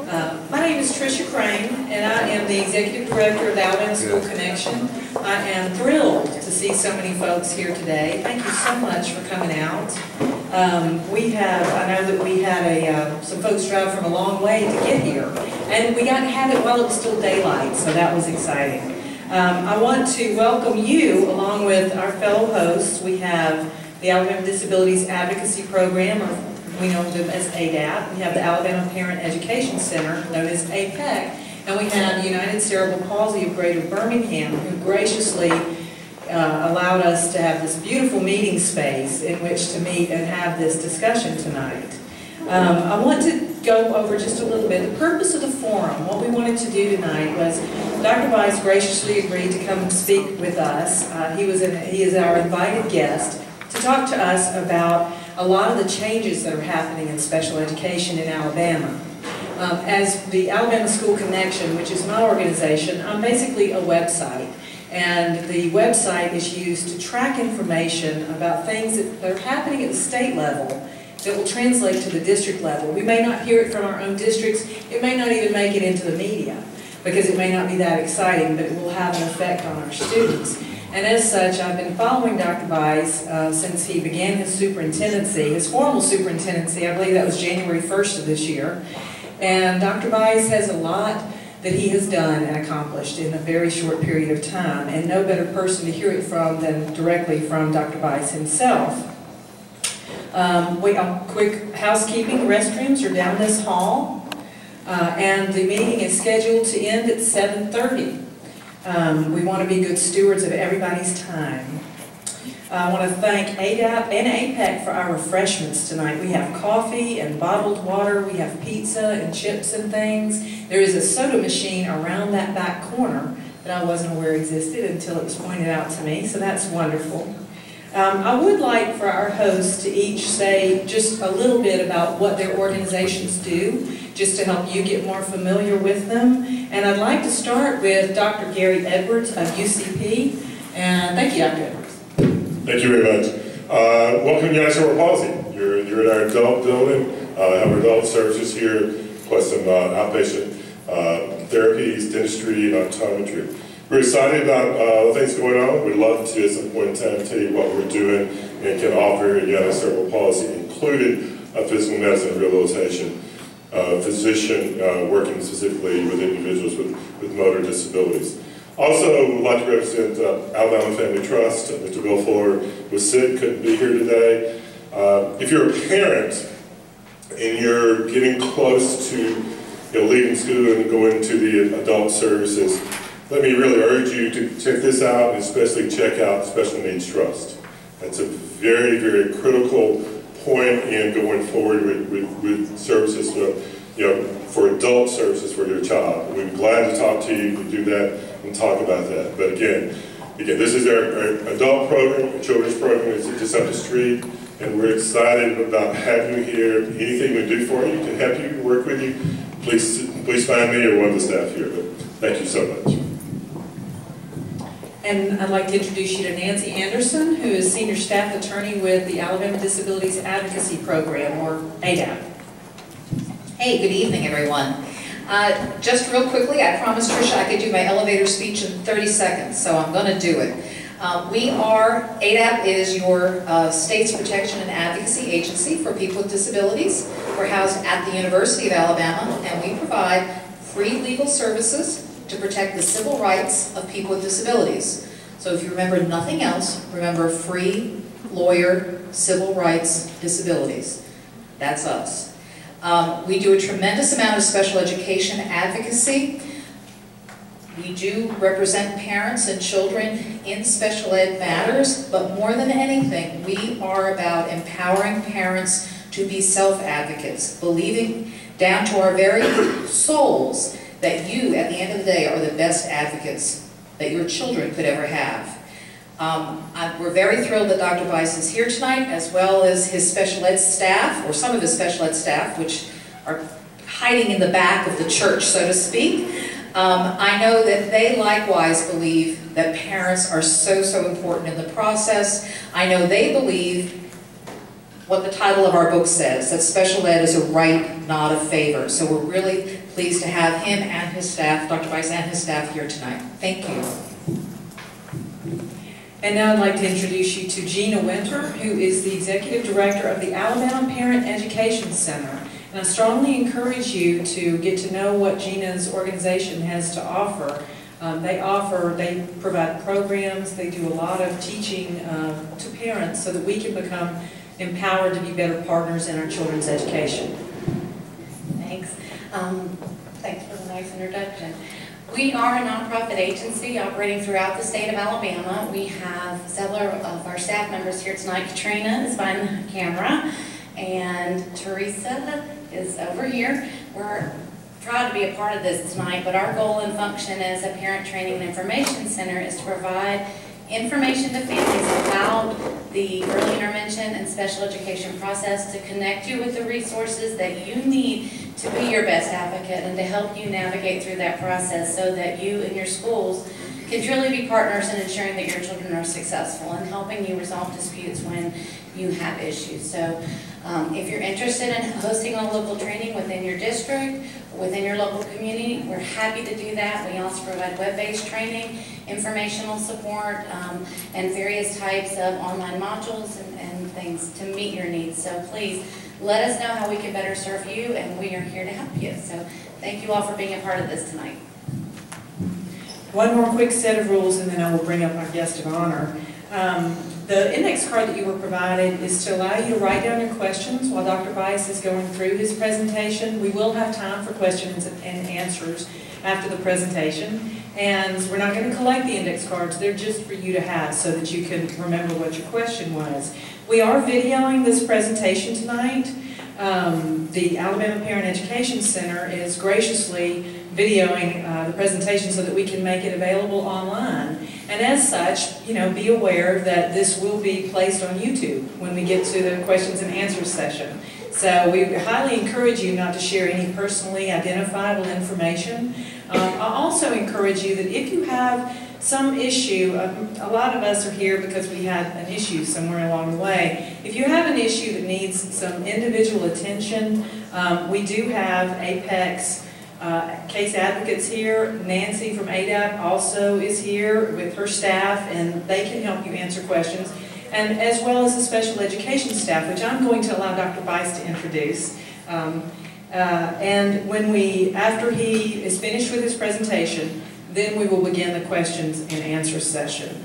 My name is Tricia Crane, and I am the Executive Director of the Alabama School Connection. I am thrilled to see so many folks here today. Thank you so much for coming out. I know that we had some folks drive from a long way to get here, and we got to have it while it was still daylight, so that was exciting. I want to welcome you along with our fellow hosts. We have the Alabama Disabilities Advocacy Program, or we know them as ADAP. We have the Alabama Parent Education Center, known as APEC, and we have the United Cerebral Palsy of Greater Birmingham, who graciously allowed us to have this beautiful meeting space in which to meet and have this discussion tonight. I want to go over just a little bit. The purpose of the forum, what we wanted to do tonight was Dr. Weiss graciously agreed to come and speak with us. He is our invited guest to talk to us about a lot of the changes that are happening in special education in Alabama. As the Alabama School Connection, which is my organization, I'm basically a website. And the website is used to track information about things that are happening at the state level that will translate to the district level. We may not hear it from our own districts. It may not even make it into the media because it may not be that exciting, but it will have an effect on our students. And as such, I've been following Dr. Weiss since he began his superintendency, his formal superintendency. I believe that was January 1st of this year. And Dr. Weiss has a lot that he has done and accomplished in a very short period of time, and no better person to hear it from than directly from Dr. Weiss himself. Quick housekeeping, restrooms are down this hall, and the meeting is scheduled to end at 7:30. We want to be good stewards of everybody's time. I want to thank ADAP and APEC for our refreshments tonight. We have coffee and bottled water, we have pizza and chips and things. There is a soda machine around that back corner that I wasn't aware existed until it was pointed out to me, so that's wonderful. I would like for our hosts to each say just a little bit about what their organizations do, just to help you get more familiar with them. And I'd like to start with Dr. Gary Edwards of UCP. And thank you, Dr. Edwards. Thank you very much. Welcome to United Cerebral Palsy. You're in our adult building. Have our adult services here, plus some outpatient therapies, dentistry, and optometry. We're excited about the things going on. We'd love to, at some point in time, tell you what we're doing and can offer in United Cerebral Palsy, including physical medicine rehabilitation, physician working specifically with individuals with motor disabilities. Also, we'd like to represent Alabama Family Trust. Mr. Bill Fuller was sick, couldn't be here today. If you're a parent and you're getting close to leaving school and going to the adult services, let me really urge you to check this out, and especially check out Special Needs Trust. That's a very, very critical point in going forward with services for adult services for your child. We're glad to talk to you to do that and talk about that. But again, this is our adult program, children's program. It's just up the street, and we're excited about having you here. Anything we do for you to help you, work with you, please find me or one of the staff here. But thank you so much. And I'd like to introduce you to Nancy Anderson, who is Senior Staff Attorney with the Alabama Disabilities Advocacy Program, or ADAP. Hey, good evening, everyone. Just real quickly, I promised Tricia I could do my elevator speech in 30 seconds, so I'm going to do it. ADAP is your state's protection and advocacy agency for people with disabilities. We're housed at the University of Alabama, and we provide free legal services to protect the civil rights of people with disabilities. So if you remember nothing else, remember free lawyer, civil rights, disabilities. That's us. We do a tremendous amount of special education advocacy. We do represent parents and children in special ed matters, but more than anything, we are about empowering parents to be self-advocates, believing down to our very souls that you, at the end of the day, are the best advocates that your children could ever have. We're very thrilled that Dr. Weiss is here tonight, as well as his special ed staff, or some of his special ed staff, which are hiding in the back of the church, so to speak. I know that they likewise believe that parents are so important in the process. I know they believe what the title of our book says, that special ed is a right, not a favor. So we're really pleased to have him and his staff, Dr. Weiss and his staff here tonight. Thank you. And now I'd like to introduce you to Gina Winter, who is the Executive Director of the Alabama Parent Education Center. And I strongly encourage you to get to know what Gina's organization has to offer. They provide programs, they do a lot of teaching to parents so that we can become empowered to be better partners in our children's education. Thanks. Thanks for the nice introduction. We are a nonprofit agency operating throughout the state of Alabama. We have several of our staff members here tonight. Katrina is behind the camera, and Teresa is over here. We're proud to be a part of this tonight, but our goal and function as a parent training and information center is to provide information to families about the early intervention and special education process, to connect you with the resources that you need to be your best advocate and to help you navigate through that process so that you and your schools can truly be partners in ensuring that your children are successful and helping you resolve disputes when you have issues. So if you're interested in hosting a local training within your district, within your local community, we're happy to do that. We also provide web-based training, informational support, and various types of online modules and things to meet your needs. So please let us know how we can better serve you, and we are here to help you. So thank you all for being a part of this tonight. One more quick set of rules, and then I will bring up our guest of honor. The index card that you were provided is to allow you to write down your questions while Dr. Weiss is going through his presentation. We will have time for questions and answers after the presentation. And we're not going to collect the index cards. They're just for you to have so that you can remember what your question was. We are videoing this presentation tonight. The Alabama Parent Education Center is graciously videoing the presentation so that we can make it available online. And as such, be aware that this will be placed on YouTube when we get to the questions and answers session. So we highly encourage you not to share any personally identifiable information. I also encourage you that if you have some issue, a lot of us are here because we had an issue somewhere along the way. If you have an issue that needs some individual attention, we do have Apex case advocates here. Nancy from ADAP also is here with her staff, and they can help you answer questions, and as well as the special education staff, which I'm going to allow Dr. Weiss to introduce. And after he is finished with his presentation, then we will begin the questions and answer session.